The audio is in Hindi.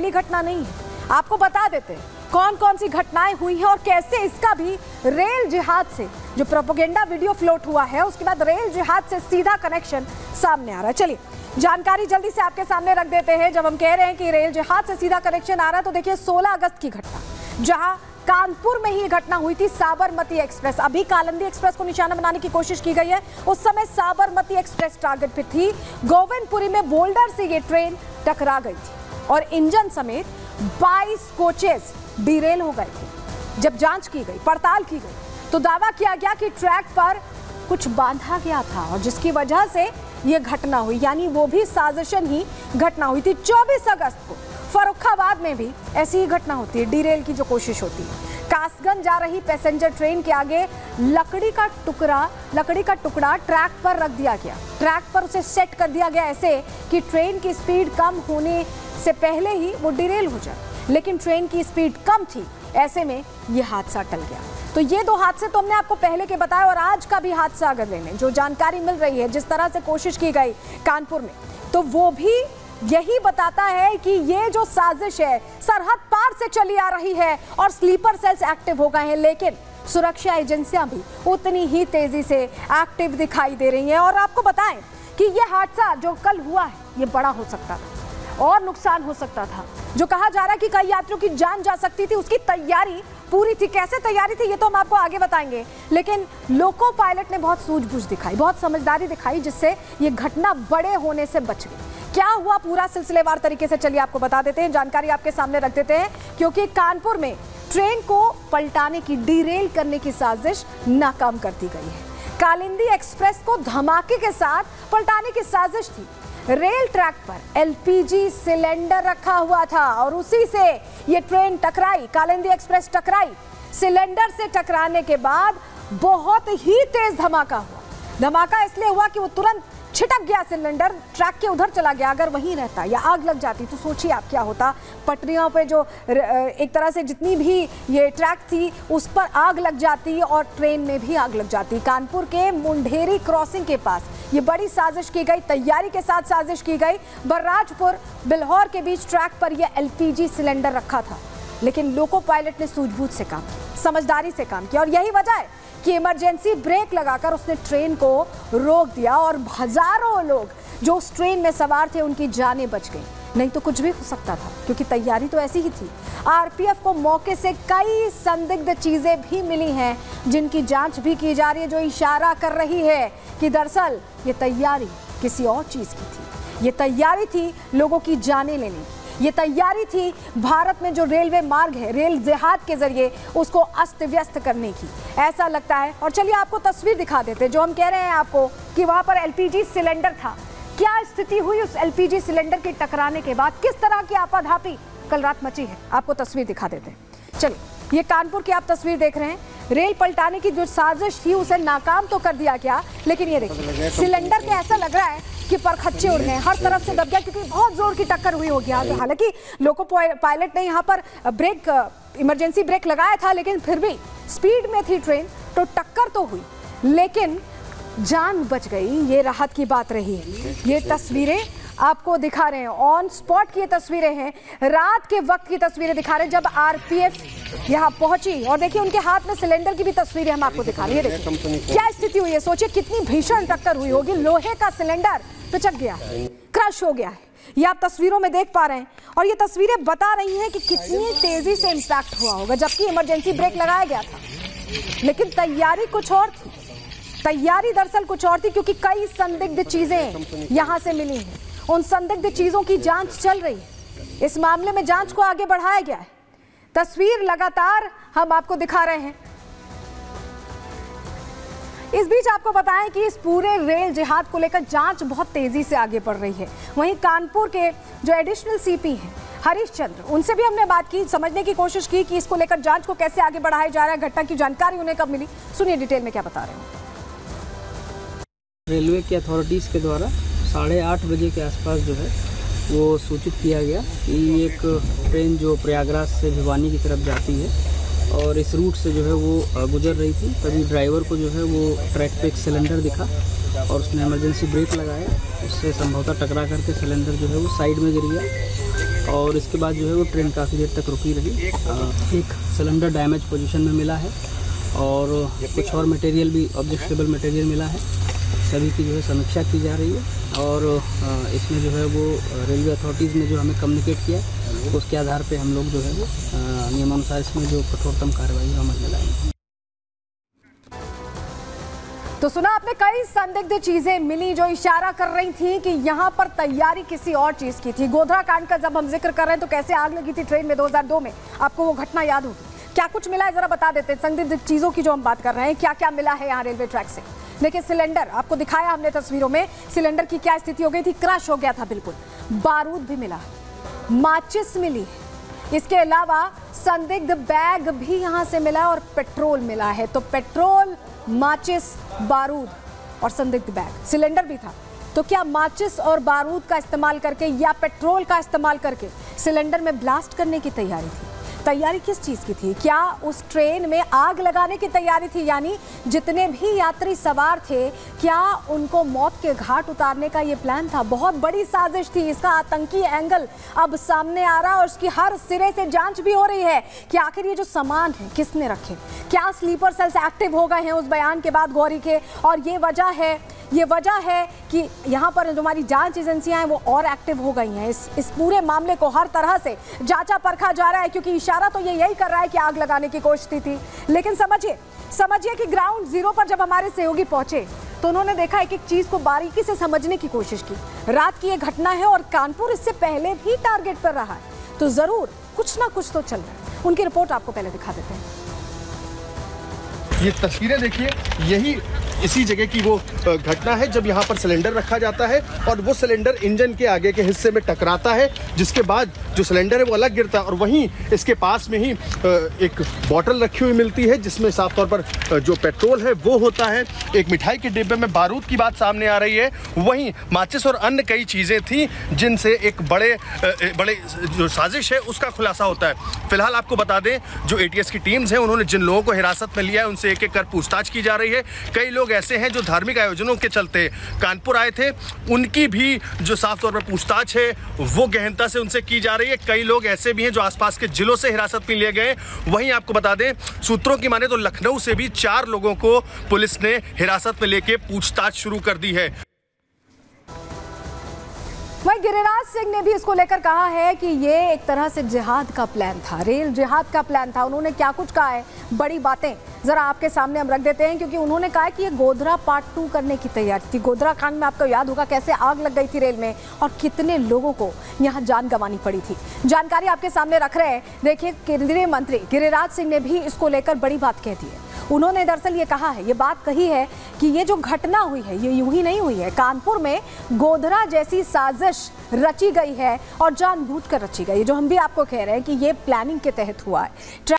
पहली घटना नहीं है। आपको बता देते हैं कौन कौन सी घटनाएं हुई हैं और कैसे इसका भी रेल जिहाद से, जो प्रोपेगेंडा वीडियो फ्लोट हुआ है उसके बाद रेल जिहाद से सीधा कनेक्शन सामने आ रहा है। चलिए जानकारी जल्दी से आपके सामने रख देते हैं। जब हम कह रहे हैं कि रेल जिहाद से सीधा कनेक्शन आ रहा है तो देखिए 16 अगस्त की घटना, जहां कानपुर में ही घटना हुई थी। साबरमती एक्सप्रेस, अभी कालिंदी एक्सप्रेस को निशाना बनाने की कोशिश की गई है, उस समय साबरमती एक्सप्रेस टारगेट पे थी। गोविंदपुरी में बोल्डर से ये ट्रेन टकरा गई थी और इंजन समेत 22 कोचेस डिरेल हो गए थे। जब जांच की गई, पड़ताल की गई तो दावा किया गया कि ट्रैक पर कुछ बांधा गया था और जिसकी वजह से यह घटना हुई, यानी वो भी साजिशन ही घटना हुई थी। 24 अगस्त को फर्रुखाबाद में भी ऐसी ही घटना होती है, डिरेल की जो कोशिश होती है। कासगंज जा रही पैसेंजर ट्रेन के आगे लकड़ी का टुकड़ा ट्रैक पर रख दिया गया। ट्रैक पर उसे सेट कर दिया गया ऐसे कि ट्रेन की स्पीड कम होने से पहले ही वो डिरेल हो जाए, लेकिन ट्रेन की स्पीड कम थी, ऐसे में ये हादसा टल गया। तो ये दो हादसे तो हमने आपको पहले के बताए और आज का भी हादसा अगर लेने जो जानकारी मिल रही है, जिस तरह से कोशिश की गई कानपुर में, तो वो भी यही बताता है कि ये जो साजिश है सरहद पार से चली आ रही है और स्लीपर सेल्स एक्टिव हो गए हैं, लेकिन सुरक्षा एजेंसियां भी उतनी ही तेजी से एक्टिव दिखाई दे रही हैं। और आपको बताएं कि ये हादसा जो कल हुआ है ये बड़ा हो सकता था और नुकसान हो सकता था। जो कहा जा रहा है कि कई यात्रियों की जान जा सकती थी, उसकी तैयारी पूरी थी। कैसे तैयारी थी ये तो हम आपको आगे बताएंगे, लेकिन लोको पायलट ने बहुत सूझबूझ दिखाई, बहुत समझदारी दिखाई, जिससे ये घटना बड़े होने से बच गई। क्या हुआ पूरा सिलसिलेवार तरीके से चलिए आपको बता देते हैं, जानकारी आपके सामने रख देते हैं। क्योंकि कानपुर में ट्रेन को पलटाने की, डिरेल करने की साजिश नाकाम कर दी गई है। कालिंदी एक्सप्रेस को धमाके के साथ पलटाने की साजिश थी। रेल ट्रैक पर एलपीजी सिलेंडर रखा हुआ था और उसी से ये ट्रेन टकराई, कालिंदी एक्सप्रेस टकराई। सिलेंडर से टकराने के बाद बहुत ही तेज धमाका हुआ। धमाका इसलिए हुआ कि वो तुरंत छिटक गया, सिलेंडर ट्रैक के उधर चला गया। अगर वहीं रहता या आग लग जाती तो सोचिए आप क्या होता। पटरियों पे जो एक तरह से जितनी भी ये ट्रैक थी उस पर आग लग जाती और ट्रेन में भी आग लग जाती। कानपुर के मुंडेरी क्रॉसिंग के पास ये बड़ी साजिश की गई, तैयारी के साथ साजिश की गई। बर्राजपुर बिल्हौर के बीच ट्रैक पर यह एलपीजी सिलेंडर रखा था, लेकिन लोको पायलट ने सूझबूझ से काम किया, समझदारी से काम किया और यही वजह है कि इमरजेंसी ब्रेक लगाकर उसने ट्रेन को रोक दिया और हजारों लोग जो उस ट्रेन में सवार थे उनकी जानें बच गई। नहीं तो कुछ भी हो सकता था, क्योंकि तैयारी तो ऐसी ही थी। आरपीएफ को मौके से कई संदिग्ध चीजें भी मिली हैं जिनकी जांच भी की जा रही है, जो इशारा कर रही है कि दरअसल ये तैयारी किसी और चीज की थी। ये तैयारी थी लोगों की जानें लेने की, ये तैयारी थी भारत में जो रेलवे मार्ग है, रेल जिहाद के जरिए उसको अस्त व्यस्त करने की, ऐसा लगता है। और चलिए आपको तस्वीर दिखा देते हैं, जो हम कह रहे हैं आपको कि वहां पर एलपीजी सिलेंडर था। क्या स्थिति हुई उस एलपीजी सिलेंडर के टकराने के बाद, किस तरह की आपाधापी कल रात मची है, आपको तस्वीर दिखा देते हैं। चलिए ये कानपुर की आप तस्वीर देख रहे हैं। रेल पलटाने की जो साजिश थी उसे नाकाम तो कर दिया गया, लेकिन ये देखिए सिलेंडर के ऐसा लग रहा है कि परखच्चे उड़ गए, हर तरफ से दब गया क्योंकि बहुत जोर की टक्कर हुई होगी। हालांकि लोको पायलट ने यहाँ पर ब्रेक, इमरजेंसी ब्रेक लगाया था, लेकिन फिर भी स्पीड में थी ट्रेन तो टक्कर तो हुई, लेकिन जान बच गई। ये राहत की बात रही है। ये तस्वीरें आपको दिखा रहे हैं, ऑन स्पॉट की ये तस्वीरें हैं, रात के वक्त की तस्वीरें दिखा रहे हैं जब आरपीएफ यहाँ पहुंची। और देखिए उनके हाथ में सिलेंडर की भी तस्वीरें हम आपको दिखा रहे हैं। देखिए क्या स्थिति हुई है, सोचिए कितनी भीषण टक्कर हुई होगी। लोहे का सिलेंडर पिचक गया, क्रश हो गया है, ये आप तस्वीरों में देख पा रहे हैं। और ये तस्वीरें बता रही हैं कि कितनी तेजी से इंपैक्ट हुआ होगा, जबकि इमरजेंसी ब्रेक लगाया गया था, लेकिन तैयारी कुछ और थी। तैयारी दरअसल कुछ और थी, क्योंकि कई संदिग्ध चीजें यहां से मिली हैं। उन संदिग्ध चीजों की जांच चल रही है। इस मामले में जांच को आगे बढ़ाया गया है। तस्वीर लगातार हम आपको दिखा रहे हैं। इस बीच आपको बताएं कि इस पूरे रेल जिहाद को लेकर जांच बहुत तेजी से आगे बढ़ रही है। वहीं कानपुर के जो एडिशनल सीपी हैं हरीशचंद्र, उनसे भी हमने बात की, समझने की कोशिश की कि इसको लेकर जांच को कैसे आगे बढ़ाया जा रहा है, घटना की जानकारी उन्हें कब मिली। सुनिए डिटेल में क्या बता रहे हैं। रेलवे की अथॉरिटीज़ के द्वारा 8:30 बजे के आसपास जो है वो सूचित किया गया कि एक ट्रेन जो प्रयागराज से भिवानी की तरफ जाती है और इस रूट से जो है वो गुजर रही थी। तभी ड्राइवर को जो है वो ट्रैक पे एक सिलेंडर दिखा और उसने इमरजेंसी ब्रेक लगाया, उससे संभवतः टकरा करके सिलेंडर जो है वो साइड में गिर गया और इसके बाद जो है वो ट्रेन काफ़ी देर तक रुकी रही। एक सिलेंडर डैमेज पोजीशन में मिला है और कुछ और मटेरियल भी, ऑब्जेक्टेबल मटेरियल मिला है। सभी की जो है समीक्षा की जा रही है और इसमें जो है वो रेलवे अथॉरिटीज़ ने जो हमें कम्युनिकेट किया, उसके आधार पे हम लोग जो है वो नियमानुसार इसमें जो कठोरतम कार्रवाई अमल में लाएंगे। तो सुना आपने, कई संदिग्ध चीजें मिली जो इशारा कर रही थी कि यहाँ पर तैयारी किसी और चीज की थी। गोधरा कांड का जब हम जिक्र कर रहे हैं तो कैसे आग लगी थी ट्रेन में 2002 में, आपको वो घटना याद होगी। क्या कुछ मिला है जरा बता देते हैं। संदिग्ध चीजों की जो हम बात कर रहे हैं, क्या क्या मिला है यहाँ रेलवे ट्रैक से। देखिए सिलेंडर आपको दिखाया हमने तस्वीरों में, सिलेंडर की क्या स्थिति हो गई थी, क्रश हो गया था बिल्कुल। बारूद भी मिला, माचिस मिली, इसके अलावा संदिग्ध बैग भी यहाँ से मिला और पेट्रोल मिला है। तो पेट्रोल, माचिस, बारूद और संदिग्ध बैग, सिलेंडर भी था। तो क्या माचिस और बारूद का इस्तेमाल करके या पेट्रोल का इस्तेमाल करके सिलेंडर में ब्लास्ट करने की तैयारी थी? तैयारी किस चीज़ की थी? क्या उस ट्रेन में आग लगाने की तैयारी थी? यानी जितने भी यात्री सवार थे, क्या उनको मौत के घाट उतारने का ये प्लान था? बहुत बड़ी साजिश थी। इसका आतंकी एंगल अब सामने आ रहा है और उसकी हर सिरे से जांच भी हो रही है कि आखिर ये जो सामान है किसने रखे। क्या स्लीपर सेल्स एक्टिव हो गए हैं उस बयान के बाद गौरी के? और ये वजह है कि यहाँ पर जो हमारी जांच एजेंसियां हैं वो और एक्टिव हो गई हैं। इस पूरे मामले को हर तरह से जांचा परखा जा रहा है, क्योंकि इशारा तो ये यही कर रहा है कि आग लगाने की कोशिश थी। लेकिन समझिए कि ग्राउंड जीरो पर जब हमारे सहयोगी पहुंचे तो उन्होंने देखा एक एक चीज को बारीकी से समझने की कोशिश की। रात की ये घटना है और कानपुर इससे पहले भी टारगेट पर रहा है, तो जरूर कुछ ना कुछ तो चल रहा है। उनकी रिपोर्ट आपको पहले दिखा देते हैं। ये तस्वीरें देखिए, यही इसी जगह की वो घटना है जब यहाँ पर सिलेंडर रखा जाता है और वो सिलेंडर इंजन के आगे के हिस्से में टकराता है, जिसके बाद जो सिलेंडर है वो अलग गिरता है। और वहीं इसके पास में ही एक बोतल रखी हुई मिलती है जिसमें साफ तौर पर जो पेट्रोल है वो होता है। एक मिठाई के डिब्बे में बारूद की बात सामने आ रही है। वहीं माचिस और अन्य कई चीज़ें थी जिनसे एक बड़े जो साजिश है उसका खुलासा होता है। फिलहाल आपको बता दें, जो ATS की टीम्स हैं उन्होंने जिन लोगों को हिरासत में लिया है उनसे एक एक कर पूछताछ की जा रही है। कई लोग ऐसे हैं जो धार्मिक आयोजनों के चलते कानपुर आए थे, उनकी भी जो साफ तौर पर पूछताछ है वो गहनता से उनसे की जा रही है। कई लोग ऐसे भी हैं जो आसपास के जिलों से हिरासत में लिए गए। वहीं आपको बता दें, सूत्रों की माने तो लखनऊ से भी 4 लोगों को पुलिस ने हिरासत में लेके पूछताछ शुरू कर दी है। वहीं गिरिराज सिंह ने भी इसको लेकर कहा है कि ये एक तरह से जिहाद का प्लान था, रेल जिहाद का प्लान था। उन्होंने क्या कुछ कहा है, बड़ी बातें जरा आपके सामने हम रख देते हैं, क्योंकि उन्होंने कहा कि ये गोधरा पार्ट 2 करने की तैयारी थी। गोधरा कांड में आपको याद होगा कैसे आग लग गई थी रेल में और कितने लोगों को यहाँ जान गंवानी पड़ी थी। जानकारी आपके सामने रख रहे हैं। देखिए, केंद्रीय मंत्री गिरिराज सिंह ने भी इसको लेकर बड़ी बात कह दी है। उन्होंने दरअसल ये कहा है, ये बात कही है कि ये जो घटना हुई है ये यूं ही नहीं हुई है। कानपुर में गोधरा जैसी साजिश रची गई है और जानबूझकर रची गई है, जो हम भी आपको कह रहे हैं कि ये प्लानिंग के तहत हुआ है।